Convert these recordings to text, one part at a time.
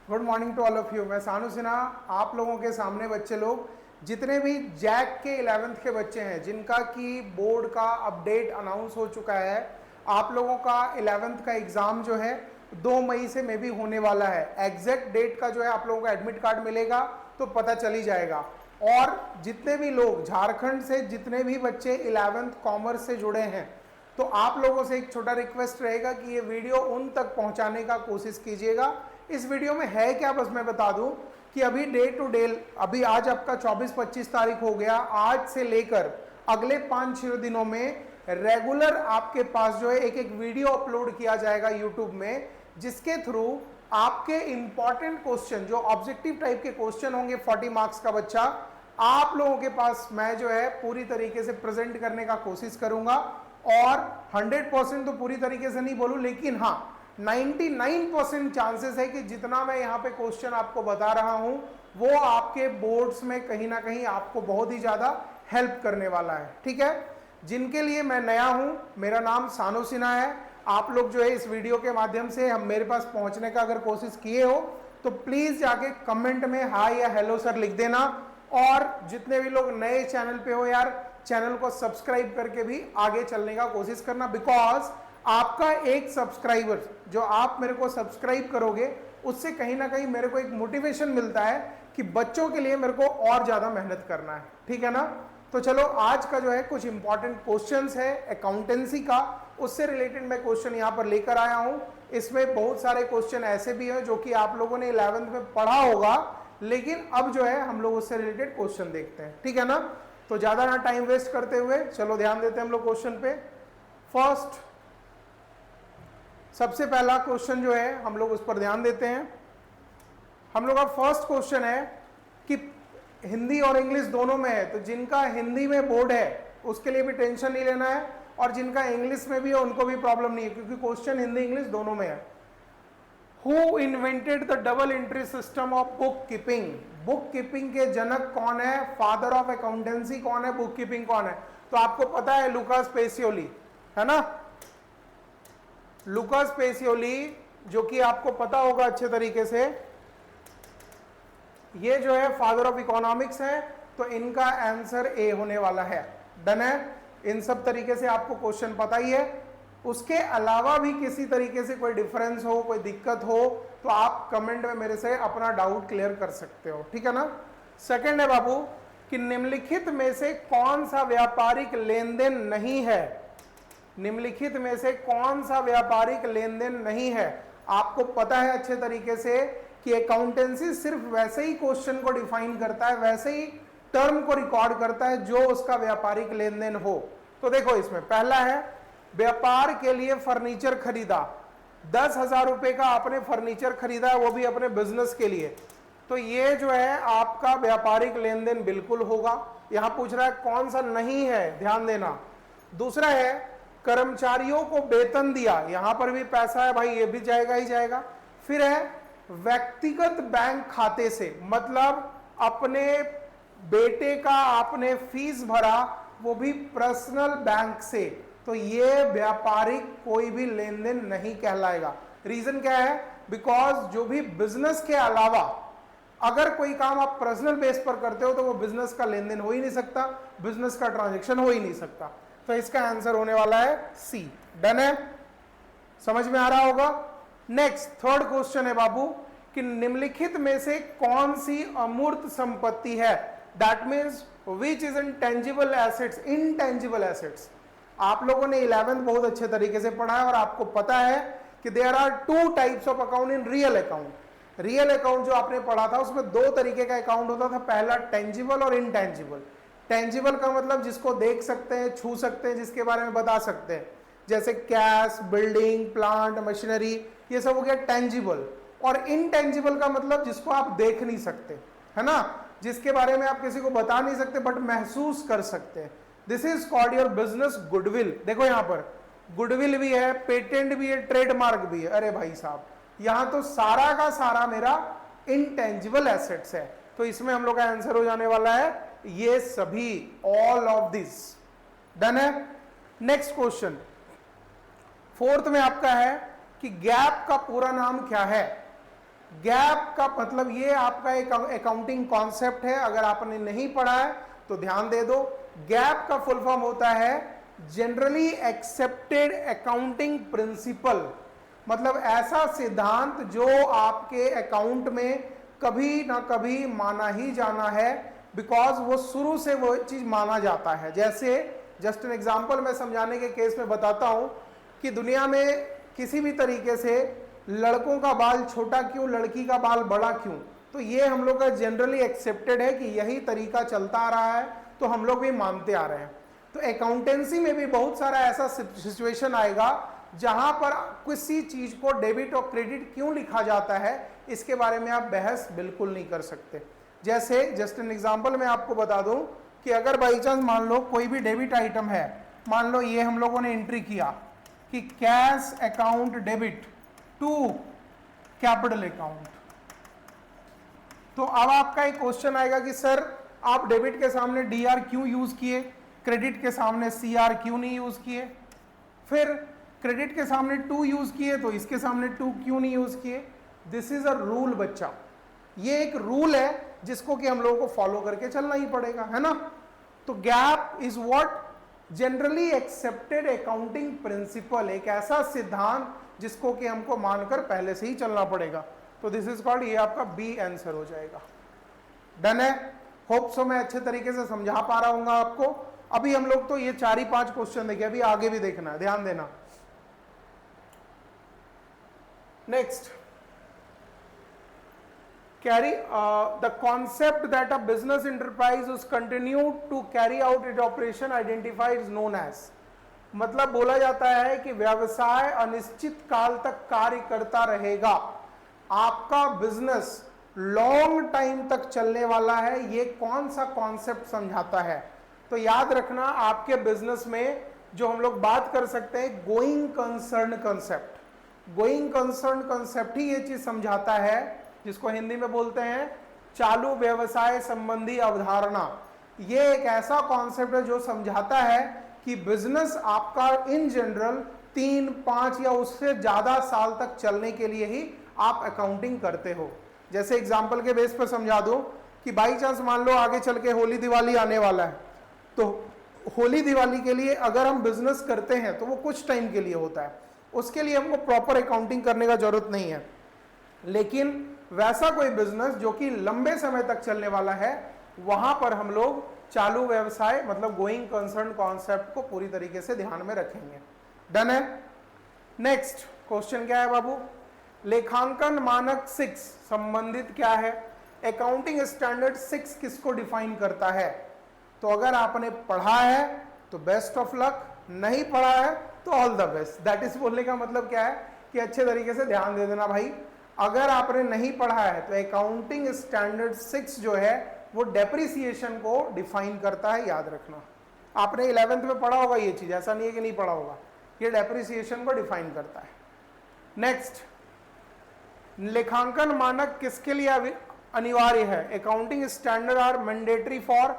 Good morning to all of you. मैं सानू सिन्हा आप लोगों के सामने बच्चे लोग जितने भी जैक के 11th के बच्चे हैं जिनका कि बोर्ड का अपडेट अनाउंस हो चुका है, आप लोगों का 11th का एग्ज़ाम जो है 2 मई से मे भी होने वाला है। एग्जैक्ट डेट का जो है आप लोगों को एडमिट कार्ड मिलेगा तो पता चल ही जाएगा। और जितने भी लोग झारखंड से जितने भी बच्चे 11th कॉमर्स से जुड़े हैं तो आप लोगों से एक छोटा रिक्वेस्ट रहेगा कि ये वीडियो उन तक पहुंचाने का कोशिश कीजिएगा। इस वीडियो में है क्या, बस मैं बता दूं कि अभी डे टू डे, अभी आज आपका 24-25 तारीख हो गया, आज से लेकर अगले 5-6 दिनों में रेगुलर आपके पास जो है एक एक वीडियो अपलोड किया जाएगा यूट्यूब में, जिसके थ्रू आपके इंपॉर्टेंट क्वेश्चन जो ऑब्जेक्टिव टाइप के क्वेश्चन होंगे 40 मार्क्स का बच्चा, आप लोगों के पास मैं जो है पूरी तरीके से प्रेजेंट करने का कोशिश करूंगा। और 100% तो पूरी तरीके से नहीं बोलूं, लेकिन हाँ 99% चांसेस है कि जितना मैं यहाँ पे क्वेश्चन आपको बता रहा हूं वो आपके बोर्ड्स में कहीं ना कहीं आपको बहुत ही ज्यादा हेल्प करने वाला है। ठीक है, जिनके लिए मैं नया हूं, मेरा नाम सानू सिन्हा है। आप लोग जो है इस वीडियो के माध्यम से हम मेरे पास पहुंचने का अगर कोशिश किए हो तो प्लीज जाके कमेंट में हाय या हेलो सर लिख देना। और जितने भी लोग नए चैनल पे हो यार, चैनल को सब्सक्राइब करके भी आगे चलने का कोशिश करना, बिकॉज आपका एक सब्सक्राइबर जो आप मेरे को सब्सक्राइब करोगे उससे कहीं ना कहीं मेरे को एक मोटिवेशन मिलता है कि बच्चों के लिए मेरे को और ज्यादा मेहनत करना है। ठीक है ना, तो चलो आज का जो है कुछ इंपॉर्टेंट क्वेश्चंस है अकाउंटेंसी का, उससे रिलेटेड मैं क्वेश्चन यहां पर लेकर आया हूं। इसमें बहुत सारे क्वेश्चन ऐसे भी हैं जो कि आप लोगों ने 11th में पढ़ा होगा, लेकिन अब जो है हम लोग उससे रिलेटेड क्वेश्चन देखते हैं। ठीक है ना, तो ज्यादा ना टाइम वेस्ट करते हुए चलो ध्यान देते हैं हम लोग क्वेश्चन पे। फर्स्ट, सबसे पहला क्वेश्चन जो है हम लोग उस पर ध्यान देते हैं। हम लोग का फर्स्ट क्वेश्चन है कि हिंदी और इंग्लिश दोनों में है, तो जिनका हिंदी में बोर्ड है उसके लिए भी टेंशन नहीं लेना है, और जिनका इंग्लिश में भी है उनको भी प्रॉब्लम नहीं है, क्योंकि क्वेश्चन हिंदी इंग्लिश दोनों में है। Who invented the double entry system of book keeping? Book keeping के जनक कौन है? फादर ऑफ अकाउंटेंसी कौन है? बुक कीपिंग कौन है? तो आपको पता है लुकास पेसियोली, है ना। लुकास पेसियोली जो कि आपको पता होगा अच्छे तरीके से, ये जो है फादर ऑफ इकोनॉमिक्स है, तो इनका आंसर ए होने वाला है। डन है, इन सब तरीके से आपको क्वेश्चन पता ही है। उसके अलावा भी किसी तरीके से कोई डिफरेंस हो, कोई दिक्कत हो तो आप कमेंट में मेरे से अपना डाउट क्लियर कर सकते हो। ठीक है ना। सेकंड है बाबू कि निम्नलिखित में से कौन सा व्यापारिक लेन देन नहीं है? निम्नलिखित में से कौन सा व्यापारिक लेन देन नहीं है? आपको पता है अच्छे तरीके से कि अकाउंटेंसी सिर्फ वैसे ही क्वेश्चन को डिफाइन करता है, वैसे ही टर्म को रिकॉर्ड करता है जो उसका व्यापारिक लेन देन हो। तो देखो इसमें पहला है व्यापार के लिए फर्नीचर खरीदा, 10,000 रुपए का आपने फर्नीचर खरीदा है, वो भी अपने बिजनेस के लिए, तो ये जो है आपका व्यापारिक लेन देन बिल्कुल होगा। यहां पूछ रहा है कौन सा नहीं है, ध्यान देना। दूसरा है कर्मचारियों को वेतन दिया, यहां पर भी पैसा है भाई, ये भी जाएगा ही जाएगा। फिर है व्यक्तिगत बैंक खाते से, मतलब अपने बेटे का आपने फीस भरा, वो भी पर्सनल बैंक से, तो ये व्यापारिक कोई भी लेन देन नहीं कहलाएगा। रीजन क्या है? बिकॉज जो भी बिजनेस के अलावा अगर कोई काम आप पर्सनल बेस पर करते हो तो वो बिजनेस का लेन देन हो ही नहीं सकता, बिजनेस का ट्रांजेक्शन हो ही नहीं सकता। तो इसका आंसर होने वाला है सी। डन है, समझ में आ रहा होगा। नेक्स्ट थर्ड क्वेश्चन है बाबू कि निम्नलिखित में से कौन सी अमूर्त संपत्ति है? That means which is intangible assets, intangible assets. आप लोगों ने 11th बहुत अच्छे तरीके से पढ़ा है और आपको पता है कि there are 2 types of account in real account. Real account जो आपने पढ़ा था उसमें 2 तरीके का अकाउंट होता था, पहला टेंजिबल और इनटेंजिबल। टेंजिबल का मतलब जिसको देख सकते हैं, छू सकते हैं, जिसके बारे में बता सकते हैं, जैसे कैश, बिल्डिंग, प्लांट, मशीनरी, ये सब हो गया टेंजिबल। और इनटेंजिबल का मतलब जिसको आप देख नहीं सकते, है ना, जिसके बारे में आप किसी को बता नहीं सकते बट महसूस कर सकते हैं। This is called your business goodwill. देखो यहां पर गुडविल भी है, पेटेंट भी है, ट्रेडमार्क भी है। अरे भाई साहब, यहां तो सारा का सारा मेरा इनटेंजिबल एसेट्स है, तो इसमें हम लोग का आंसर हो जाने वाला है ये सभी, ऑल ऑफ दिस। डन है। नेक्स्ट क्वेश्चन फोर्थ में आपका है कि गैप का पूरा नाम क्या है? गैप का मतलब ये आपका एक अकाउंटिंग कॉन्सेप्ट है, अगर आपने नहीं पढ़ा है तो ध्यान दे दो। गैप का फुल फॉर्म होता है जनरली एक्सेप्टेड अकाउंटिंग प्रिंसिपल, मतलब ऐसा सिद्धांत जो आपके अकाउंट में कभी ना कभी माना ही जाना है, बिकॉज वो शुरू से वो चीज माना जाता है। जैसे जस्ट एन एग्जांपल मैं समझाने के केस में बताता हूं कि दुनिया में किसी भी तरीके से लड़कों का बाल छोटा क्यों, लड़की का बाल बड़ा क्यों, तो ये हम लोग का जनरली एक्सेप्टेड है कि यही तरीका चलता आ रहा है, तो हम लोग भी मानते आ रहे हैं। तो अकाउंटेंसी में भी बहुत सारा ऐसा सिचुएशन आएगा जहां पर किसी चीज को डेबिट और क्रेडिट क्यों लिखा जाता है, इसके बारे में आप बहस बिल्कुल नहीं कर सकते। जैसे जस्ट एन एग्जांपल मैं आपको बता दूं कि अगर बाई चांस मान लो कोई भी डेबिट आइटम है, मान लो ये हम लोगों ने एंट्री किया कि cash account debit to capital account, तो अब आपका एक क्वेश्चन आएगा कि सर आप डेबिट के सामने डीआर क्यों यूज किए, क्रेडिट के सामने सीआर क्यों नहीं यूज किए, फिर क्रेडिट के सामने टू यूज किए तो इसके सामने टू क्यों नहीं यूज किए। दिस इज अ रूल बच्चा, ये एक रूल है जिसको कि हम लोगों को फॉलो करके चलना ही पड़ेगा, है ना। तो gap is what generally accepted accounting principle, एक ऐसा सिद्धांत जिसको कि हमको मानकर पहले से ही चलना पड़ेगा। तो दिस इज कॉल्ड, ये आपका बी आंसर हो जाएगा। डन है, होप सो मैं अच्छे तरीके से समझा पा रहा हूँ आपको। अभी हम लोग तो ये 4 ही 5 क्वेश्चन देखे, अभी आगे भी देखना है, ध्यान देना। Next, carry the concept that a business enterprise is continued to carry out its operation identified is known as, मतलब बोला जाता है कि व्यवसाय अनिश्चित काल तक कार्य करता रहेगा, आपका बिजनेस लॉन्ग टाइम तक चलने वाला है, ये कौन सा कॉन्सेप्ट समझाता है। तो याद रखना आपके बिजनेस में जो हम लोग बात कर सकते हैं going concern concept, going concern concept ही ये चीज समझाता है, जिसको हिंदी में बोलते हैं चालू व्यवसाय संबंधी अवधारणा। ये एक ऐसा कॉन्सेप्ट है जो समझाता है कि बिजनेस आपका इन जनरल 3, 5 या उससे ज्यादा साल तक चलने के लिए ही आप अकाउंटिंग करते हो। जैसे एग्जांपल के बेस पर समझा दो कि बाई चांस मान लो आगे चल के होली दिवाली आने वाला है, तो होली दिवाली के लिए अगर हम बिजनेस करते हैं तो वो कुछ टाइम के लिए होता है, उसके लिए हमको प्रॉपर अकाउंटिंग करने का जरूरत नहीं है। लेकिन वैसा कोई बिजनेस जो कि लंबे समय तक चलने वाला है, वहां पर हम लोग चालू व्यवसाय मतलब गोइंग कंसर्न कॉन्सेप्ट को पूरी तरीके से ध्यान में रखेंगे। डन है। नेक्स्ट क्वेश्चन क्या है बाबू, लेखांकन मानक 6 संबंधित क्या है, अकाउंटिंग स्टैंडर्ड 6 किसको डिफाइन करता है। तो अगर आपने पढ़ा है तो बेस्ट ऑफ लक, नहीं पढ़ा है तो all the best. That is बोलने का मतलब क्या है कि अच्छे तरीके से ध्यान दे देना भाई। अगर आपने नहीं पढ़ा है तो अकाउंटिंग स्टैंडर्ड 6 जो है वो डेप्रिसिएशन को डिफाइन करता है, याद रखना। आपने 11th में पढ़ा होगा ये चीज, ऐसा नहीं है कि नहीं पढ़ा होगा, ये डेप्रिसिएशन को डिफाइन करता है। नेक्स्ट, लेखांकन मानक किसके लिए अनिवार्य है, accounting standard are mandatory for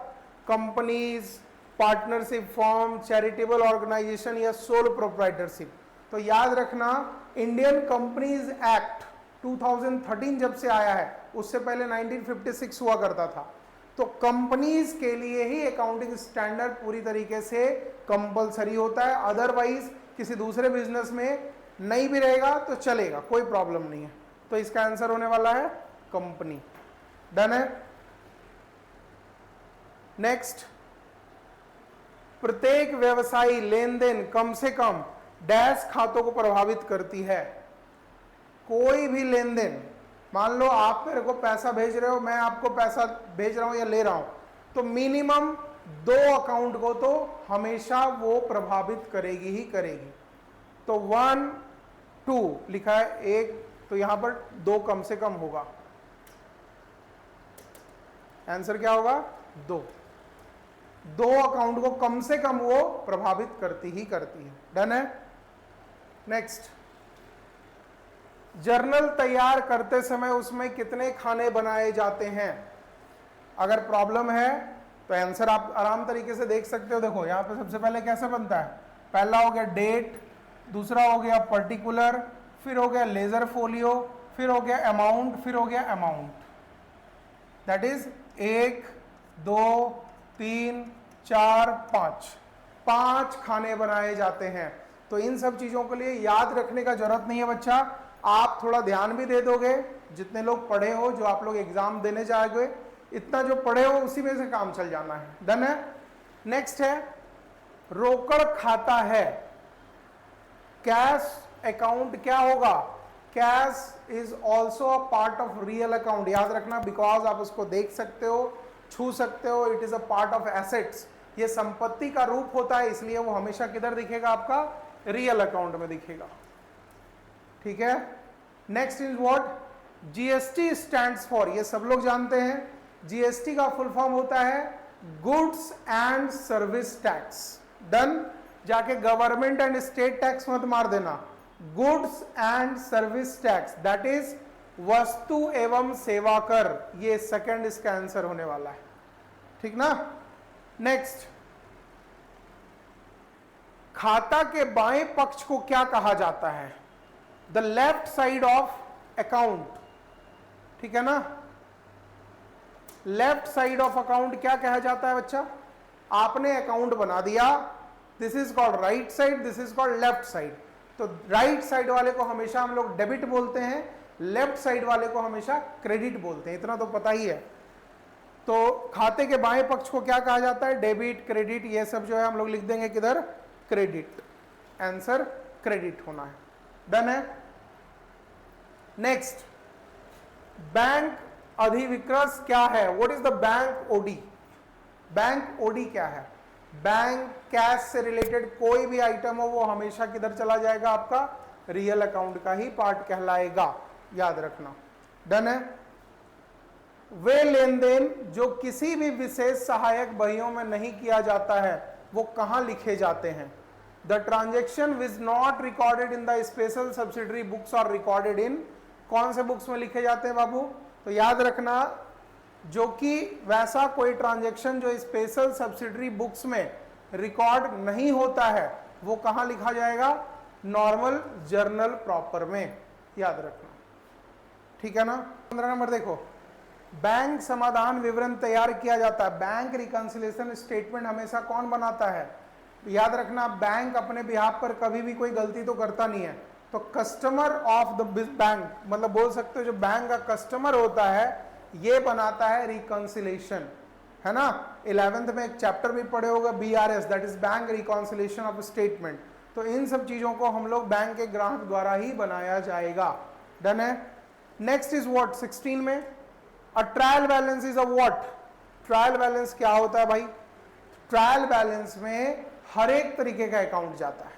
companies, partnership firm, charitable organisation या सोल प्रोप्राइटरशिप। तो याद रखना इंडियन कंपनीज एक्ट 2013 जब से आया है, उससे पहले 1956 हुआ करता था। तो कंपनीज के लिए ही अकाउंटिंग स्टैंडर्ड पूरी तरीके से कंपलसरी होता है, अदरवाइज किसी दूसरे बिजनेस में नहीं भी रहेगा तो चलेगा, कोई प्रॉब्लम नहीं है। तो इसका आंसर होने वाला है कंपनी। डन है। नेक्स्ट, प्रत्येक व्यवसायी लेन देन कम से कम डैश खातों को प्रभावित करती है। कोई भी लेन देन, मान लो आप मेरे को पैसा भेज रहे हो, मैं आपको पैसा भेज रहा हूं या ले रहा हूं, तो मिनिमम 2 अकाउंट को तो हमेशा वो प्रभावित करेगी ही करेगी। तो 1, 2 लिखा है, 1, तो यहां पर 2 कम से कम होगा। आंसर क्या होगा, 2 अकाउंट को कम से कम वो प्रभावित करती ही करती है। डन है। नेक्स्ट, जर्नल तैयार करते समय उसमें कितने खाने बनाए जाते हैं। अगर प्रॉब्लम है तो आंसर आप आराम तरीके से देख सकते हो। देखो यहां पे सबसे पहले कैसे बनता है, पहला हो गया डेट, दूसरा हो गया पर्टिकुलर, फिर हो गया लेजर फोलियो, फिर हो गया अमाउंट, फिर हो गया अमाउंट, दैट इज 1 2 3 4 5, 5 खाने बनाए जाते हैं। तो इन सब चीजों के लिए याद रखने का जरूरत नहीं है बच्चा, आप थोड़ा ध्यान भी दे दोगे, जितने लोग पढ़े हो, जो आप लोग एग्जाम देने जाओगे, इतना जो पढ़े हो उसी में से काम चल जाना है। डन है। नेक्स्ट है रोकड़ खाता है, कैश अकाउंट क्या होगा, cash is also a part of real account, याद रखना, बिकॉज आप उसको देख सकते हो, छू सकते हो, it is a part of assets, ये संपत्ति का रूप होता है, इसलिए वो हमेशा किधर दिखेगा, आपका रियल अकाउंट में दिखेगा। ठीक है। Next is what, GST stands for, ये सब लोग जानते हैं, जीएसटी का फुल फॉर्म होता है goods and service tax. Done. जाके गवर्नमेंट एंड स्टेट टैक्स मत मार देना, goods and service tax, that is वस्तु एवं सेवा कर, ये सेकंड इसका आंसर होने वाला है। ठीक ना। नेक्स्ट, खाता के बाएं पक्ष को क्या कहा जाता है, the left side of account. ठीक है ना, लेफ्ट साइड ऑफ अकाउंट क्या कहा जाता है बच्चा, आपने अकाउंट बना दिया, this is called right side, this is called left side. तो राइट साइड वाले को हमेशा हम लोग डेबिट बोलते हैं, लेफ्ट साइड वाले को हमेशा क्रेडिट बोलते हैं, इतना तो पता ही है। तो खाते के बाएं पक्ष को क्या कहा जाता है, डेबिट, क्रेडिट, ये सब जो है हम लोग लिख देंगे किधर, क्रेडिट, आंसर क्रेडिट होना है। डन है। नेक्स्ट, बैंक अधिविक्रय क्या है, what is the bank OD, bank OD क्या है, बैंक कैश से रिलेटेड कोई भी आइटम हो वो हमेशा किधर चला जाएगा, आपका रियल अकाउंट का ही पार्ट कहलाएगा, याद रखना। डन है। वे लेन देन जो किसी भी विशेष सहायक बहियों में नहीं किया जाता है वो कहां लिखे जाते हैं, the transaction which not recorded in the special subsidiary books और रिकॉर्डेड इन, कौन से बुक्स में लिखे जाते हैं बाबू, तो याद रखना, जो कि वैसा कोई ट्रांजैक्शन जो स्पेशल सब्सिडरी बुक्स में रिकॉर्ड नहीं होता है वो कहां लिखा जाएगा, नॉर्मल जर्नल प्रॉपर में, याद रखना। ठीक है ना। 15 नंबर देखो, बैंक समाधान विवरण तैयार किया जाता है, बैंक रिकंसिलिएशन स्टेटमेंट हमेशा कौन बनाता है, याद रखना, बैंक अपने बिहाफ पर कभी भी कोई गलती तो करता नहीं है, तो कस्टमर ऑफ द बैंक, मतलब बोल सकते हो जो बैंक का कस्टमर होता है ये बनाता है रिकंसिलिएशन, है ना। 11th में एक चैप्टर भी पढ़े होगा, BRS, that is bank reconciliation of statement. तो इन सब चीजों को हम लोग बैंक के ग्राहक द्वारा ही बनाया जाएगा। डन है। नेक्स्ट इज व्हाट, 16 में, अ trial balance is a what, trial balance क्या होता है भाई, ट्रायल बैलेंस में हर एक तरीके का अकाउंट जाता है,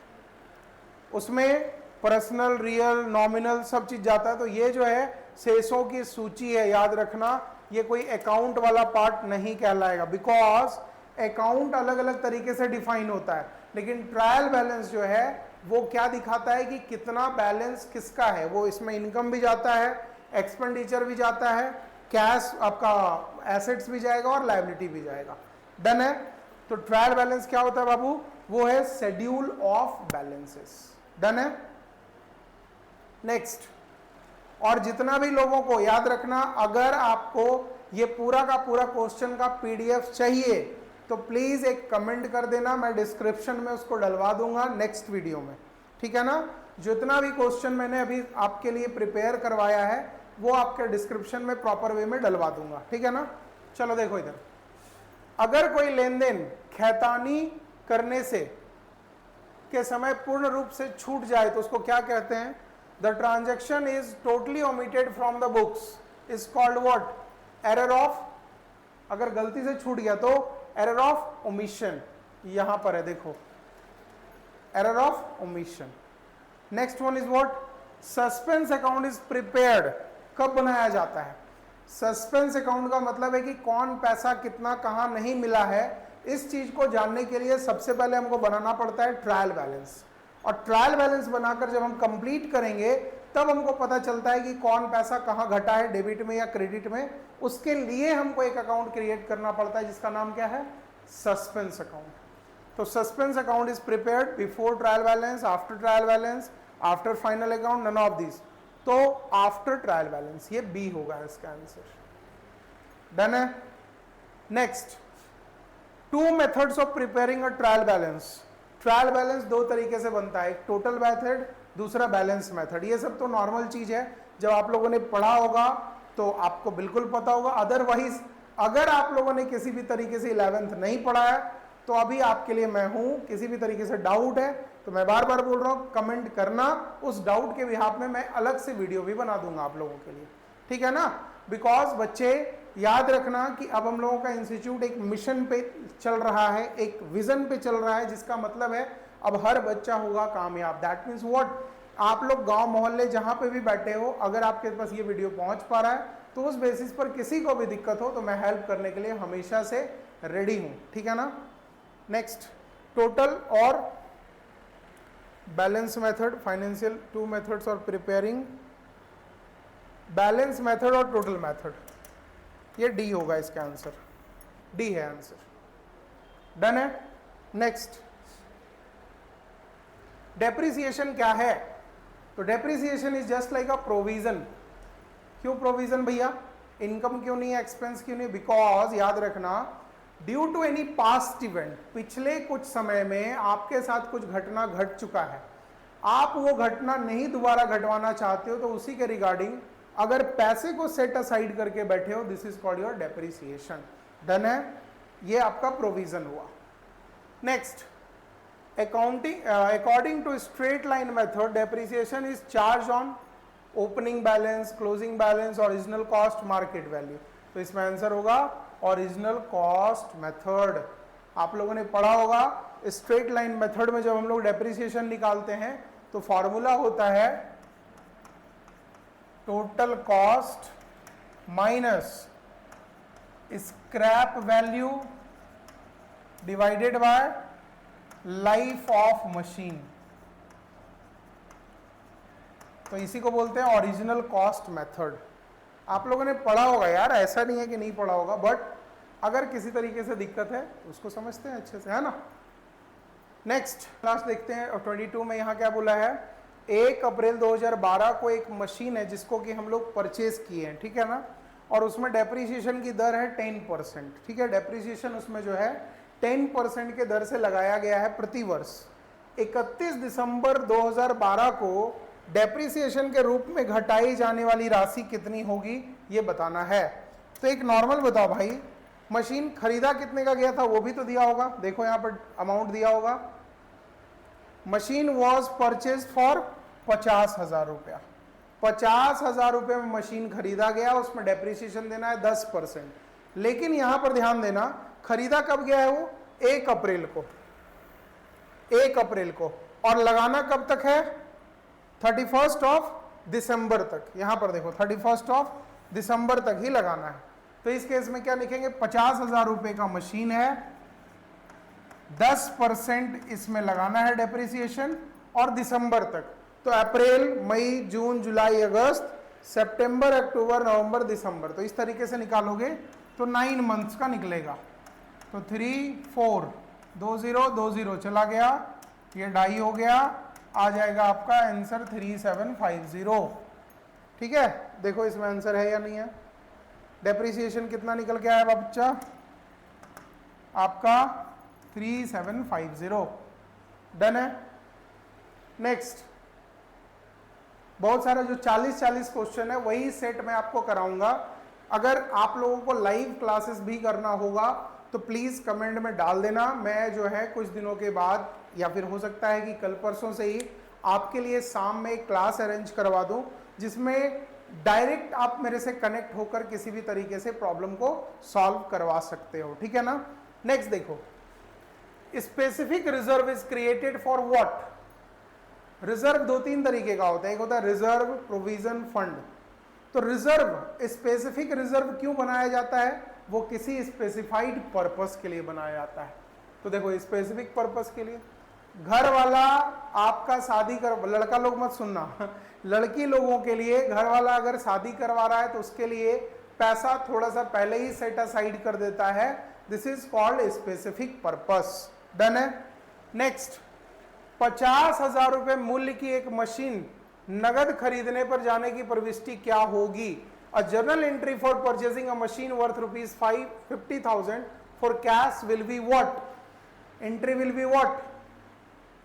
उसमें पर्सनल, रियल, नॉमिनल सब चीज जाता है। तो ये जो है शेषों की सूची है, याद रखना, ये कोई अकाउंट वाला पार्ट नहीं कहलाएगा, बिकॉज अकाउंट अलग अलग तरीके से डिफाइन होता है, लेकिन ट्रायल बैलेंस जो है वो क्या दिखाता है कि कितना बैलेंस किसका है, वो इसमें इनकम भी जाता है, एक्सपेंडिचर भी जाता है, कैश आपका एसेट्स भी जाएगा और लायबिलिटी भी जाएगा। डन है। तो ट्रायल बैलेंस क्या होता है बाबू, वो है शेड्यूल ऑफ बैलेंसेस। डन है। नेक्स्ट, और जितना भी लोगों को याद रखना, अगर आपको ये पूरा का पूरा क्वेश्चन का PDF चाहिए तो प्लीज एक कमेंट कर देना, मैं डिस्क्रिप्शन में उसको डलवा दूंगा नेक्स्ट वीडियो में। ठीक है ना। जितना भी क्वेश्चन मैंने अभी आपके लिए प्रिपेयर करवाया है वो आपके डिस्क्रिप्शन में प्रॉपर वे में डलवा दूंगा। ठीक है ना। चलो देखो इधर, अगर कोई लेन देन खैतानी करने से के समय पूर्ण रूप से छूट जाए तो उसको क्या कहते हैं, the transaction is totally omitted from the books is called what, error of, अगर गलती से छूट गया तो एरर ऑफ ओमिशन, यहां पर है देखो, error of omission. Next one is what, suspense account is prepared, कब बनाया जाता है, सस्पेंस अकाउंट का मतलब है कि कौन पैसा कितना कहां नहीं मिला है, इस चीज को जानने के लिए सबसे पहले हमको बनाना पड़ता है ट्रायल बैलेंस, और ट्रायल बैलेंस बनाकर जब हम कंप्लीट करेंगे तब हमको पता चलता है कि कौन पैसा कहां घटा है, डेबिट में या क्रेडिट में। उसके लिए हमको एक अकाउंट क्रिएट करना पड़ता है जिसका नाम क्या है, सस्पेंस अकाउंट। तो suspense account is prepared before trial balance, after trial balance, after final account, none of this. तो आफ्टर ट्रायल बैलेंस, ये बी होगा इसका आंसर। डन है। Next, two methods of preparing a trial balance. Trial balance दो तरीके से बनता है, एक टोटल मेथड, दूसरा बैलेंस मेथड। ये सब तो नॉर्मल चीज है, जब आप लोगों ने पढ़ा होगा तो आपको बिल्कुल पता होगा। अदरवाइज अगर आप लोगों ने किसी भी तरीके से 11th नहीं पढ़ा है तो अभी आपके लिए मैं हूं, किसी भी तरीके से डाउट है तो मैं बार बार बोल रहा हूं कमेंट करना, उस डाउट के बिहाफ में मैं अलग से वीडियो भी बना दूंगा आप लोगों के लिए, ठीक है ना। बिकॉज बच्चे याद रखना कि अब हम लोगों का इंस्टीट्यूट एक मिशन पे चल रहा है, एक विजन पे चल रहा है, जिसका मतलब है अब हर बच्चा होगा कामयाब। दैट मीन्स व्हाट, आप लोग गांव मोहल्ले जहां पे भी बैठे हो, अगर आपके पास ये वीडियो पहुंच पा रहा है तो उस बेसिस पर किसी को भी दिक्कत हो तो मैं हेल्प करने के लिए हमेशा से रेडी हूं, ठीक है ना। नेक्स्ट, टोटल और balance method, financial two methods और प्रिपेयरिंग। बैलेंस मेथड और टोटल मेथड, ये डी होगा इसका आंसर, डी है आंसर। डन है। नेक्स्ट, डेप्रिसिएशन क्या है? तो depreciation is just like a provision. क्यों प्रोविजन भैया? इनकम क्यों नहीं है, एक्सपेंस क्यों नहीं? बिकॉज याद रखना, due to any past event, पिछले कुछ समय में आपके साथ कुछ घटना घट चुका है, आप वो घटना नहीं दोबारा घटवाना चाहते हो, तो उसी के रिगार्डिंग अगर पैसे को सेट असाइड करके बैठे हो, this is called your depreciation. Done है, ये आपका प्रोविजन हुआ। Next, according to straight line method, depreciation is charged on opening balance, closing balance, original cost, market value। तो इसमें आंसर होगा ओरिजिनल कॉस्ट मेथड। आप लोगों ने पढ़ा होगा स्ट्रेट लाइन मेथड में जब हम लोग डेप्रिसिएशन निकालते हैं तो फॉर्मूला होता है total cost minus scrap value divided by life of machine. तो इसी को बोलते हैं ओरिजिनल कॉस्ट मेथड। आप लोगों ने पढ़ा होगा यार, ऐसा नहीं है कि नहीं पढ़ा होगा, बट अगर किसी तरीके से दिक्कत है उसको समझते हैं अच्छे से, है ना। नेक्स्ट क्लास देखते हैं, और 22 में यहाँ क्या बोला है, 1 अप्रैल 2012 को एक मशीन है जिसको कि हम लोग परचेज किए हैं, ठीक है ना, और उसमें डेप्रिसिएशन की दर है 10%, ठीक है। डेप्रिसिएशन उसमें जो है 10% के दर से लगाया गया है प्रति वर्ष। 31 दिसंबर 2012 को डेप्रिसिएशन के रूप में घटाई जाने वाली राशि कितनी होगी ये बताना है। तो एक नॉर्मल बताओ भाई, मशीन खरीदा कितने का गया था वो भी तो दिया होगा, देखो यहाँ पर अमाउंट दिया होगा। मशीन वॉज परचेज फॉर 50,000 रुपया, 50,000 रुपये में मशीन खरीदा गया, उसमें डेप्रिसिएशन देना है 10%। लेकिन यहां पर ध्यान देना, खरीदा कब गया है वो? 1 अप्रैल को, 1 अप्रैल को, और लगाना कब तक है? 31 ऑफ दिसंबर तक। यहां पर देखो 31 ऑफ दिसंबर तक ही लगाना है। तो इस केस में क्या लिखेंगे, 50,000 रुपए का मशीन है, 10% इसमें लगाना है डेप्रिसिएशन, और दिसंबर तक। तो अप्रैल, मई, जून, जुलाई, अगस्त, सितंबर, अक्टूबर, नवंबर, दिसंबर, तो इस तरीके से निकालोगे तो 9 मंथ्स का निकलेगा। तो 3, 4, 2 0 2 0 चला गया, ये डाई हो गया, आ जाएगा आपका आंसर 3750, ठीक है। देखो इसमें आंसर है या नहीं है। डेप्रिसिएशन कितना निकल के आया बच्चा आपका? 3750। डन है। नेक्स्ट, बहुत सारा जो 40 क्वेश्चन है वही सेट में आपको कराऊंगा। अगर आप लोगों को लाइव क्लासेस भी करना होगा तो प्लीज कमेंट में डाल देना। मैं जो है कुछ दिनों के बाद, या फिर हो सकता है कि कल परसों से ही आपके लिए शाम में एक क्लास अरेंज करवा दूं, जिसमें डायरेक्ट आप मेरे से कनेक्ट होकर किसी भी तरीके से प्रॉब्लम को सॉल्व करवा सकते हो, ठीक है ना। नेक्स्ट देखो, specific reserve is created for what. Reserve 2-3 तरीके का होता है, एक होता है रिजर्व, प्रोविजन, फंड। तो रिजर्व, स्पेसिफिक रिजर्व क्यों बनाया जाता है? वो किसी स्पेसिफाइड पर्पस के लिए बनाया जाता है। तो देखो स्पेसिफिक पर्पस के लिए, घर वाला आपका शादी कर, लड़का लोग मत सुनना, लड़की लोगों के लिए घर वाला अगर शादी करवा रहा है तो उसके लिए पैसा थोड़ा सा पहले ही सेट असाइड कर देता है, this is called specific purpose. Done है। नेक्स्ट, 50,000 रुपए मूल्य की एक मशीन नगद खरीदने पर जाने की प्रविष्टि क्या होगी? A journal entry for purchasing a machine worth ₹50,000 for cash will be what? Entry will be what?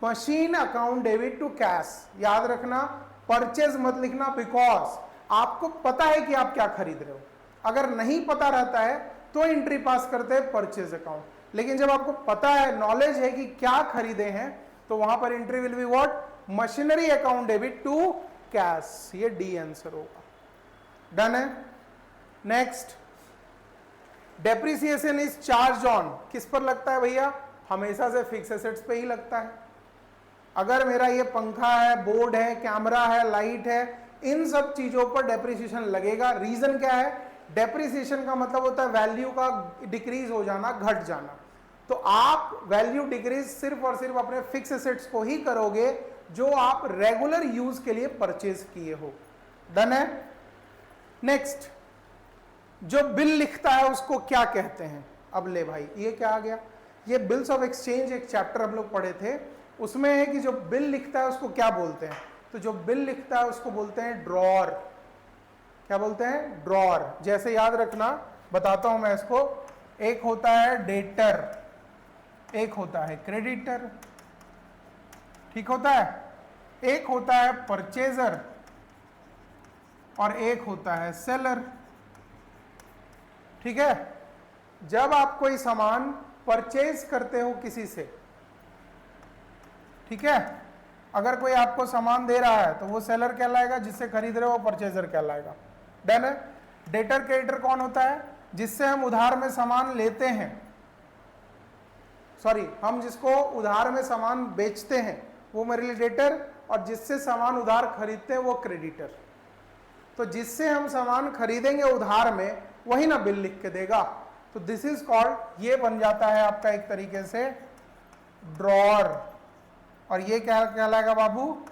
Machine account debit to cash. याद रखना, परचेज मत लिखना, बिकॉज आपको पता है कि आप क्या खरीद रहे हो। अगर नहीं पता रहता है तो एंट्री पास करते हैं परचेज अकाउंट, लेकिन जब आपको पता है, नॉलेज है कि क्या खरीदे हैं, तो वहां पर entry will be what? Machinery account debit to cash. ये डी आंसर होगा। डन है। Next, depreciation is charge on, किस पर लगता है भैया? हमेशा से फिक्स एसेट्स पे ही लगता है। अगर मेरा ये पंखा है, बोर्ड है, कैमरा है, लाइट है, इन सब चीजों पर डेप्रिसिएशन लगेगा। रीजन क्या है? डेप्रिसिएशन का मतलब होता है वैल्यू का डिक्रीज हो जाना, घट जाना। तो आप वैल्यू डिक्रीज सिर्फ और सिर्फ अपने फिक्स एसेट्स को ही करोगे जो आप रेगुलर यूज के लिए परचेज किए हो। डन है। नेक्स्ट, जो बिल लिखता है उसको क्या कहते हैं? अब ले भाई, ये क्या आ गया? ये बिल्स ऑफ एक्सचेंज एक चैप्टर हम लोग पढ़े थे, उसमें है कि जो बिल लिखता है उसको क्या बोलते हैं? तो जो बिल लिखता है उसको बोलते हैं ड्रॉर। क्या बोलते हैं? ड्रॉर। जैसे याद रखना, बताता हूं मैं इसको। एक होता है डेटर, एक होता है क्रेडिटर, ठीक होता है, एक होता है परचेजर और एक होता है सेलर। ठीक है। जब आप कोई सामान परचेज करते हो किसी से, ठीक है, अगर कोई आपको सामान दे रहा है तो वो सेलर कहलाएगा, जिससे खरीद रहे हो वो परचेजर कहलाएगा। डन है। डेटर क्रेडिटर कौन होता है? जिससे हम उधार में सामान लेते हैं, सॉरी, हम जिसको उधार में सामान बेचते हैं वो मेरे लिए डेटर, और जिससे सामान उधार खरीदते हैं वो क्रेडिटर। तो जिससे हम सामान खरीदेंगे उधार में, वही ना बिल लिख के देगा। तो दिस इज कॉल्ड, ये बन जाता है आपका एक तरीके से ड्रॉर, और ये क्या कहलाएगा बाबू?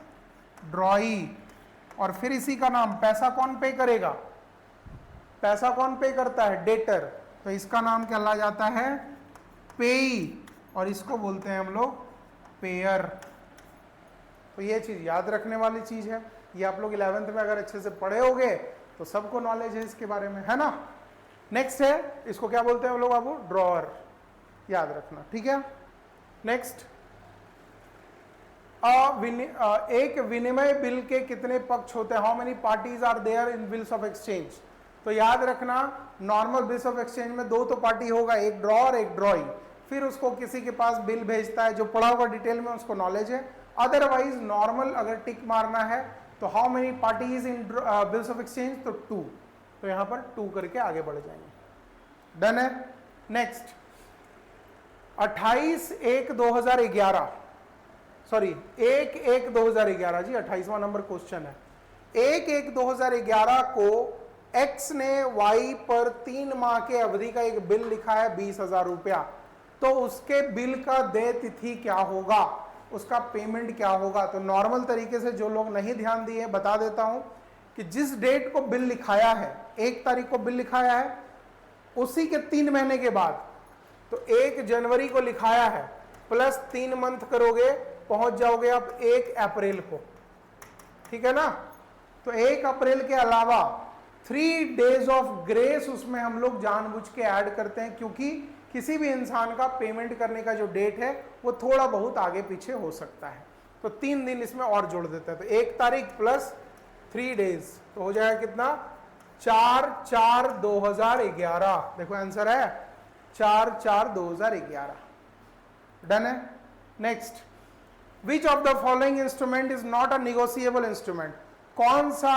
ड्रॉई। और फिर इसी का नाम, पैसा कौन पे करेगा? पैसा कौन पे करता है? डेटर। तो इसका नाम कहला जाता है पेई, और इसको बोलते हैं हम लोग पेयर। तो ये चीज याद रखने वाली चीज है। ये आप लोग 11th में अगर अच्छे से पढ़े होगे तो सबको नॉलेज है इसके बारे में, है ना। नेक्स्ट है, इसको क्या बोलते हैं हम लोग बाबू? ड्रॉअर। याद रखना, ठीक है। नेक्स्ट, एक विनिमय बिल के कितने पक्ष होते हैं? How many parties are there in bills of exchange? तो याद रखना, नॉर्मल बिल्स ऑफ एक्सचेंज में दो तो पार्टी होगा, एक ड्रॉअर एक ड्रॉई। फिर उसको किसी के पास बिल भेजता है, जो पढ़ा होगा डिटेल में उसको नॉलेज है। अदरवाइज नॉर्मल अगर टिक मारना है तो how many parties in bills of exchange? तो 2। तो यहां पर 2 करके आगे बढ़ जाएंगे। डन है। नेक्स्ट, 28/1/2011, सॉरी 1/1/2011 जी, 28वां नंबर क्वेश्चन है। 1/1/2011 को एक्स ने वाई पर 3 माह के अवधि का एक बिल लिखा है 20,000 रुपया। तो उसके बिल का देय तिथि क्या होगा? उसका पेमेंट क्या होगा? तो नॉर्मल तरीके से जो लोग नहीं ध्यान दिए बता देता हूं कि जिस डेट को बिल लिखाया है, 1 तारीख को बिल लिखाया है, उसी के 3 महीने के बाद, तो 1 जनवरी को लिखाया है, प्लस 3 मंथ करोगे, पहुंच जाओगे आप 1 अप्रैल को। ठीक है ना। तो 1 अप्रैल के अलावा 3 डेज ऑफ ग्रेस उसमें हम लोग जानबूझ के ऐड करते हैं, क्योंकि किसी भी इंसान का पेमेंट करने का जो डेट है वो थोड़ा बहुत आगे पीछे हो सकता है। तो 3 दिन इसमें और जोड़ देते हैं। तो 1 तारीख प्लस 3 डेज, तो हो जाएगा कितना? 4/4/2011। देखो आंसर है 4/4/2011। डन है। Next, which of the following instrument is not a negotiable instrument? कौन सा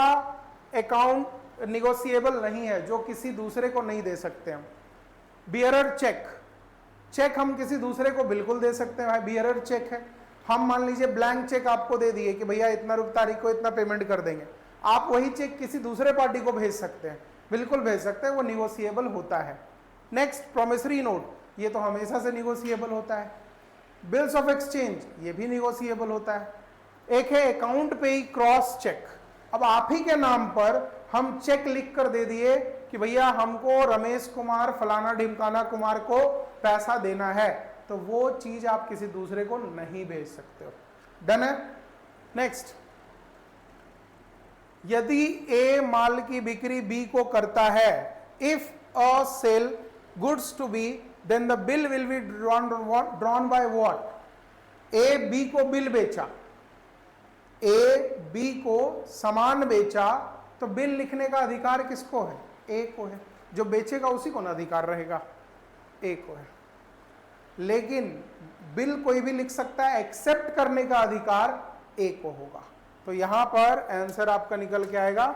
अकाउंट निगोशिएबल नहीं है, जो किसी दूसरे को नहीं दे सकते हम? Bearer cheque. चेक हम किसी दूसरे को बिल्कुल दे सकते हैं भाई, बियरर चेक है। हम मान लीजिए ब्लैंक चेक आपको दे दिए कि भैया इतना तारीख को इतना पेमेंट कर देंगे, आप वही चेक किसी दूसरे पार्टी को भेज सकते हैं, बिल्कुल भेज सकते हैं, वो निगोशिएबल होता है। नेक्स्ट, प्रोमिसरी नोट, ये तो हमेशा से निगोशिएबल होता है। बिल्स ऑफ एक्सचेंज, ये भी निगोशिएबल होता है। एक है अकाउंट पे क्रॉस चेक। अब आप ही के नाम पर हम चेक लिख कर दे दिए कि भैया हमको रमेश कुमार फलाना ढिमकाना कुमार को पैसा देना है, तो वो चीज आप किसी दूसरे को नहीं भेज सकते हो। डन है। नेक्स्ट, यदि ए माल की बिक्री बी को करता है, if A sell goods to B, then the bill will be drawn by what? A B को बिल बेचा, ए बी को सामान बेचा, तो बिल लिखने का अधिकार किसको है? ए को है। जो बेचेगा उसी को ना अधिकार रहेगा, ए को है। लेकिन बिल कोई भी लिख सकता है, एक्सेप्ट करने का अधिकार ए को होगा। तो यहां पर आंसर आपका निकल के आएगा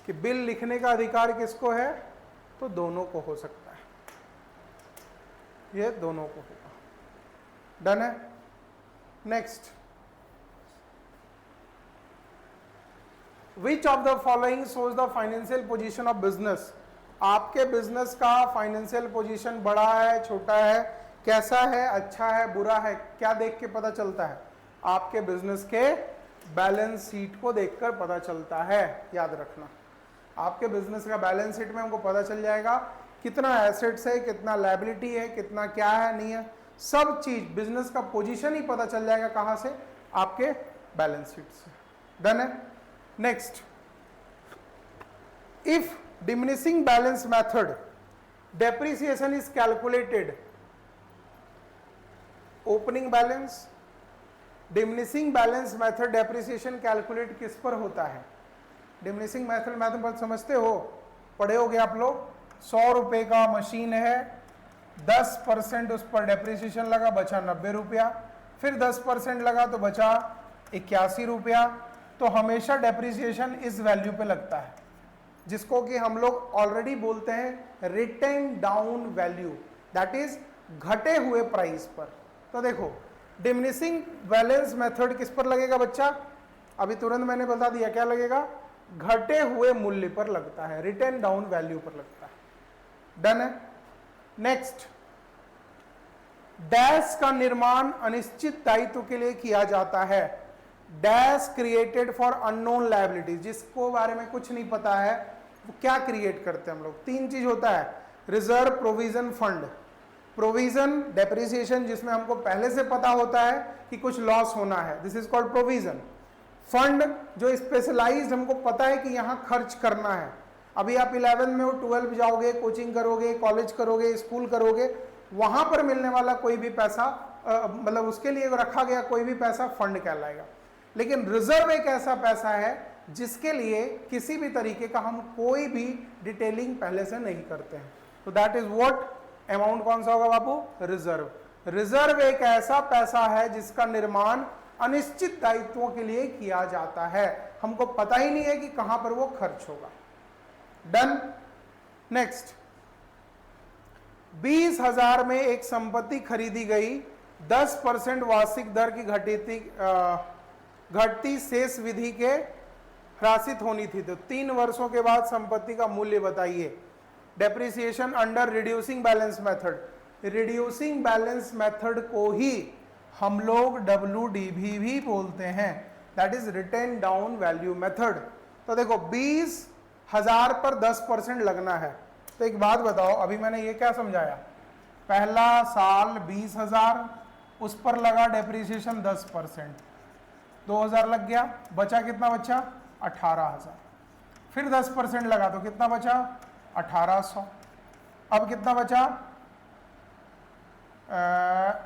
कि बिल लिखने का अधिकार किसको है? तो दोनों को हो सकता है, ये दोनों को होगा। डन है। Next, which of the following shows the financial position of business? आपके बिजनेस का फाइनेंशियल पोजीशन बड़ा है, छोटा है, कैसा है, अच्छा है, बुरा है, क्या देख के पता चलता है? आपके बिजनेस के बैलेंस शीट को देखकर पता चलता है। याद रखना, आपके बिजनेस का बैलेंस शीट में हमको पता चल जाएगा कितना एसेट्स है, कितना लायबिलिटी है, कितना क्या है, नहीं है, सब चीज बिजनेस का पोजीशन ही पता चल जाएगा। कहां से? आपके बैलेंस शीट से। डन है। Next, if diminishing balance method depreciation is calculated, opening balance, diminishing balance method depreciation calculate किस पर होता है? डिमिनिशिंग मेथड मैथमेटिक्स समझते हो, पढ़े होगे आप लोग। 100 रुपए का मशीन है, 10% उस पर डेप्रिसिएशन लगा, बचा 90 रुपया, फिर 10% लगा तो बचा 81 रुपया। तो हमेशा डेप्रिसिएशन इस वैल्यू पे लगता है, जिसको कि हम लोग ऑलरेडी बोलते हैं written down value, that is घटे हुए प्राइस पर। तो देखो, डिमिनिशिंग बैलेंस मेथड किस पर लगेगा बच्चा? अभी तुरंत मैंने बता दिया, क्या लगेगा? घटे हुए मूल्य पर लगता है, रिटन डाउन वैल्यू पर लगता है। डन है। नेक्स्ट, डैश का निर्माण अनिश्चित दायित्व के लिए किया जाता है। Dash created for unknown liabilities, जिसको बारे में कुछ नहीं पता है वो क्या क्रिएट करते हैं हम लोग? 3 चीज होता है, reserve, provision, fund. Provision depreciation, जिसमें हमको पहले से पता होता है कि कुछ लॉस होना है, this is called provision. Fund, जो स्पेशलाइज्ड हमको पता है कि यहाँ खर्च करना है। अभी आप 11th में हो, 12 जाओगे, कोचिंग करोगे, कॉलेज करोगे, स्कूल करोगे, वहां पर मिलने वाला कोई भी पैसा, मतलब उसके लिए रखा गया कोई भी पैसा फंड कहलाएगा। लेकिन रिजर्व एक ऐसा पैसा है जिसके लिए किसी भी तरीके का हम कोई भी डिटेलिंग पहले से नहीं करते हैं, तो दैट इज व्हाट अमाउंट। कौन सा होगा बाबू? रिजर्व। रिजर्व एक ऐसा पैसा है जिसका निर्माण अनिश्चित दायित्वों के लिए किया जाता है, हमको पता ही नहीं है कि कहां पर वो खर्च होगा। डन। नेक्स्ट, 20,000 में एक संपत्ति खरीदी गई, 10% वार्षिक दर की घटती शेष विधि के ह्रासित होनी थी, तो 3 वर्षों के बाद संपत्ति का मूल्य बताइए। Depreciation under reducing balance method. Reducing balance method को ही हम लोग WDV भी बोलते हैं, that is written down value method. तो देखो, 20,000 पर 10% लगना है। तो एक बात बताओ, अभी मैंने ये क्या समझाया? पहला साल 20,000, उस पर लगा डेप्रिसिएशन 10%, 2,000 लग गया, बचा कितना? बचा 18,000। फिर 10% लगा तो कितना बचा? 1,800। अब कितना बचा?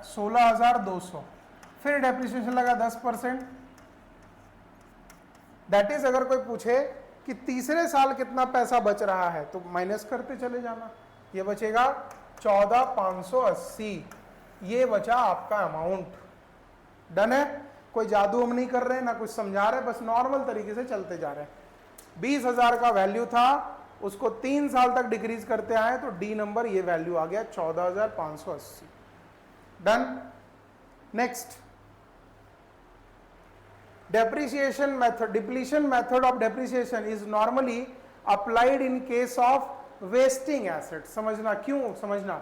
16,200। फिर डेप्रिसिएशन लगा 10%। दैट इज, अगर कोई पूछे कि तीसरे साल कितना पैसा बच रहा है, तो माइनस करते चले जाना। ये बचेगा 14,580, ये बचा आपका अमाउंट। डन है। कोई जादू हम नहीं कर रहे हैं, ना कुछ समझा रहे, बस नॉर्मल तरीके से चलते जा रहे हैं। 20,000 का वैल्यू था, उसको 3 साल तक डिक्रीज करते आए, तो डी नंबर ये वैल्यू आ गया 14,580। Done. Next, depreciation method, depletion method of depreciation is normally applied in case of wasting assets। समझना, क्यों समझना?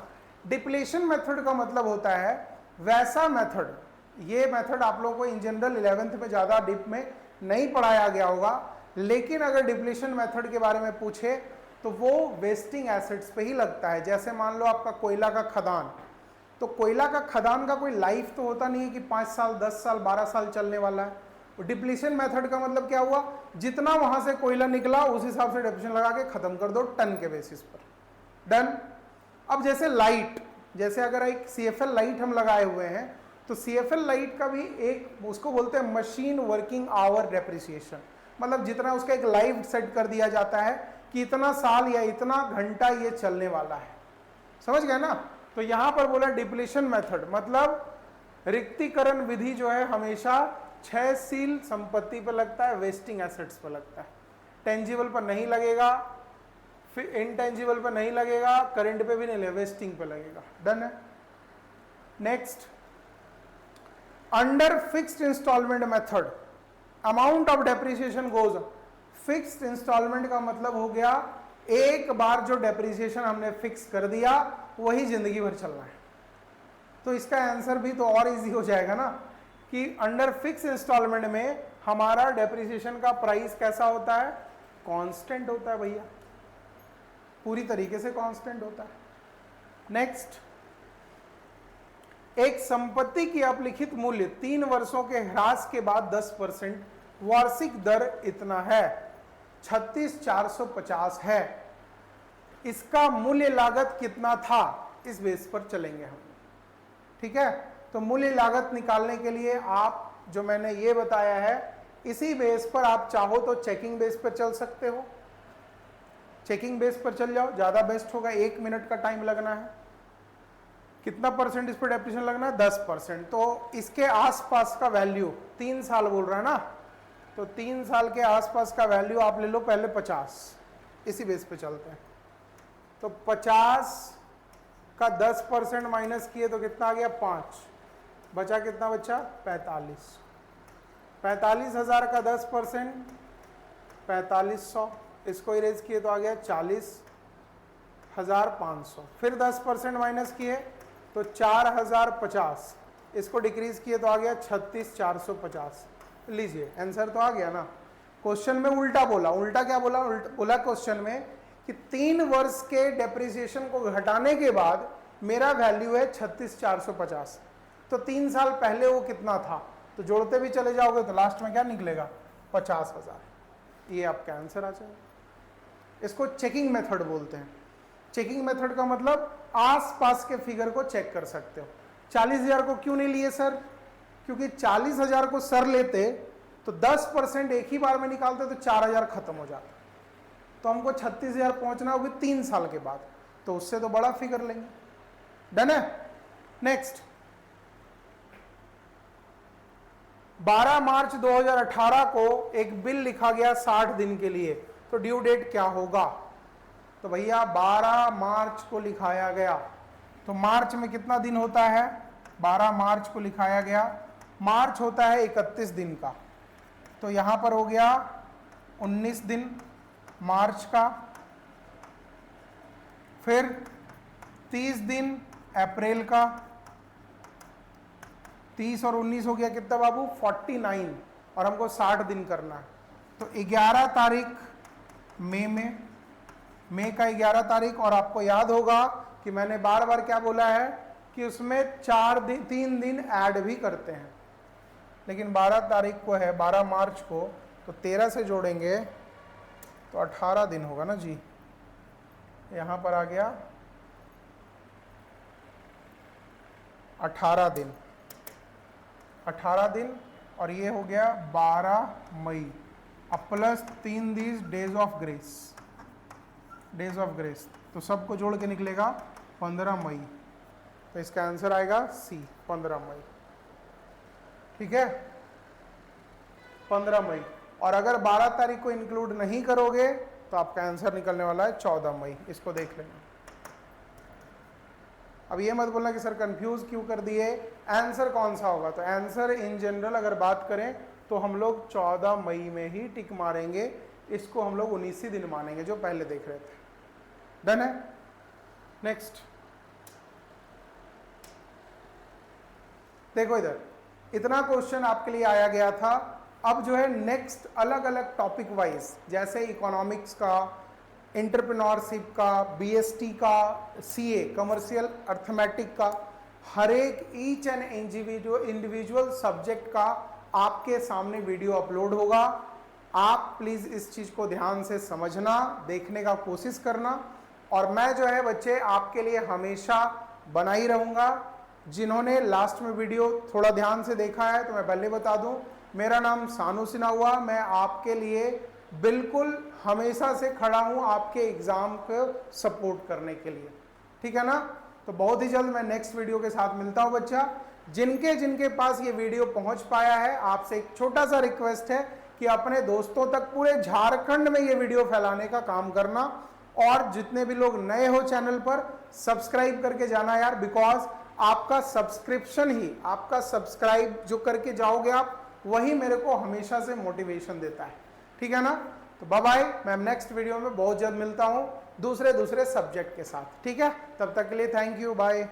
डिप्लीशन मेथड का मतलब होता है वैसा मेथड, ये मेथड आप लोगों को इन जनरल 11th में ज्यादा डीप में नहीं पढ़ाया गया होगा, लेकिन अगर डिप्लीशन मेथड के बारे में पूछे तो वो वेस्टिंग एसेट्स पे ही लगता है। जैसे मान लो आपका कोयला का खदान, तो कोयला का खदान का कोई लाइफ तो होता नहीं है कि 5 साल, 10 साल, 12 साल चलने वाला है। वो डिप्लीशन मेथड का मतलब क्या हुआ, जितना वहां से कोयला निकला उस हिसाब से डिप्लीशन लगा के खत्म कर दो टन के बेसिस पर। डन। अब जैसे लाइट, जैसे अगर एक CFL लाइट हम लगाए हुए हैं तो CFL लाइट का भी एक उसको बोलते हैं मशीन वर्किंग आवर डेप्रिसिएशन, मतलब जितना उसका एक लाइव सेट कर दिया जाता है कि इतना साल या इतना घंटा ये चलने वाला है, समझ गए ना। तो यहां पर बोला डिप्लीशन मेथड मतलब रिक्तीकरण विधि जो है हमेशा क्षयशील संपत्ति पर लगता है, वेस्टिंग एसेट्स पर लगता है, टेंजिबल पर नहीं लगेगा, फिर इनटेंजिबल पर नहीं लगेगा, करंट पे भी नहीं लगेगा, वेस्टिंग पे लगेगा। डन है। Next, under fixed instalment method amount of depreciation goes, fixed instalment का मतलब हो गया एक बार जो डेप्रिसिएशन हमने फिक्स कर दिया वही जिंदगी भर चलना है। तो इसका आंसर भी तो और इजी हो जाएगा ना कि अंडर फिक्स इंस्टॉलमेंट में हमारा डेप्रिसिएशन का प्राइस कैसा होता है, कांस्टेंट होता है भैया, पूरी तरीके से कांस्टेंट होता है। नेक्स्ट, एक संपत्ति की अपलिखित मूल्य 3 वर्षों के ह्रास के बाद 10% वार्षिक दर इतना है, 36,450 है। इसका मूल्य लागत कितना था, इस बेस पर चलेंगे हम। ठीक है, तो मूल्य लागत निकालने के लिए आप जो मैंने ये बताया है इसी बेस पर आप चाहो तो चेकिंग बेस पर चल सकते हो, चेकिंग बेस पर चल जाओ, ज्यादा बेस्ट होगा। 1 मिनट का टाइम लगना है, कितना परसेंट इस पर डेप्रिसिएशन लगना है, 10%। तो इसके आसपास का वैल्यू 3 साल बोल रहा है ना, तो 3 साल के आसपास का वैल्यू आप ले लो पहले 50, इसी बेस पे चलते हैं। तो 50 का 10% माइनस किए तो कितना आ गया, 5, बचा कितना बचा, 45। 45,000 का 10% 4500, इसको इरेज किए तो आ गया 40,500। फिर 10% माइनस किए तो 4,050, इसको डिक्रीज किए तो आ गया 36,450। लीजिए आंसर तो आ गया ना। क्वेश्चन में उल्टा बोला, उल्टा क्या बोला, बोला क्वेश्चन में कि 3 वर्ष के डेप्रिसिएशन को घटाने के बाद मेरा वैल्यू है 36,450, तो 3 साल पहले वो कितना था, तो जोड़ते भी चले जाओगे तो लास्ट में क्या निकलेगा, 50,000। ये आपका आंसर आ जाएगा। इसको चेकिंग मेथड बोलते हैं। चेकिंग मेथड का मतलब आसपास के फिगर को चेक कर सकते हो। 40,000 को क्यों नहीं लिए सर, क्योंकि 40,000 को सर लेते तो 10% एक ही बार में निकालते तो 4,000 खत्म हो जाता, तो हमको 36,000 पहुंचना होगी 3 साल के बाद, तो उससे तो बड़ा फिगर लेंगे। डन है। नेक्स्ट, 12 मार्च 2018 को एक बिल लिखा गया 60 दिन के लिए, तो ड्यू डेट क्या होगा, तो भैया 12 मार्च को लिखाया गया, तो मार्च में कितना दिन होता है, 12 मार्च को लिखाया गया, मार्च होता है 31 दिन का, तो यहां पर हो गया 19 दिन मार्च का, फिर 30 दिन अप्रैल का, 30 और 19 हो गया कितना बाबू, 49, और हमको 60 दिन करना है, तो 11 तारीख मई का 11 तारीख। और आपको याद होगा कि मैंने बार बार क्या बोला है कि उसमें 3 दिन ऐड भी करते हैं, लेकिन 12 तारीख को है, 12 मार्च को, तो 13 से जोड़ेंगे तो 18 दिन होगा ना जी, यहां पर आ गया 18 दिन, 18 दिन, और ये हो गया 12 मई, अब plus 3 days of grace, days of grace, तो सबको जोड़ के निकलेगा 15 मई, तो इसका आंसर आएगा सी, 15 मई। ठीक है, 15 मई। और अगर 12 तारीख को इंक्लूड नहीं करोगे तो आपका आंसर निकलने वाला है 14 मई, इसको देख लेना। अब ये मत बोलना कि सर कंफ्यूज क्यों कर दिए, आंसर कौन सा होगा, तो आंसर इन जनरल अगर बात करें तो हम लोग 14 मई में ही टिक मारेंगे, इसको हम लोग 19 ही दिन मानेंगे जो पहले देख रहे थे। डन है। नेक्स्ट देखो इधर, इतना क्वेश्चन आपके लिए आया गया था। अब जो है नेक्स्ट अलग अलग टॉपिक वाइज, जैसे इकोनॉमिक्स का, एंटरप्रेन्योरशिप का, बीएसटी का, सीए कमर्शियल अर्थमेटिक का, हर एक ईच एंड इंडिविजुअल सब्जेक्ट का आपके सामने वीडियो अपलोड होगा। आप प्लीज़ इस चीज़ को ध्यान से समझना, देखने का कोशिश करना, और मैं जो है बच्चे आपके लिए हमेशा बना ही रहूँगा। जिन्होंने लास्ट में वीडियो थोड़ा ध्यान से देखा है तो मैं पहले बता दूं, मेरा नाम सानू सिन्हा हुआ। मैं आपके लिए बिल्कुल हमेशा से खड़ा हूं आपके एग्ज़ाम को सपोर्ट करने के लिए, ठीक है ना। तो बहुत ही जल्द मैं नेक्स्ट वीडियो के साथ मिलता हूं बच्चा। जिनके जिनके पास ये वीडियो पहुंच पाया है, आपसे एक छोटा सा रिक्वेस्ट है कि अपने दोस्तों तक पूरे झारखंड में ये वीडियो फैलाने का काम करना, और जितने भी लोग नए हो चैनल पर सब्सक्राइब करके जाना यार, बिकॉज आपका सब्सक्रिप्शन ही, आपका सब्सक्राइब जो करके जाओगे आप, वही मेरे को हमेशा से मोटिवेशन देता है, ठीक है ना। तो बाय बाय, मैं नेक्स्ट वीडियो में बहुत जल्द मिलता हूं दूसरे सब्जेक्ट के साथ, ठीक है। तब तक के लिए थैंक यू, बाय।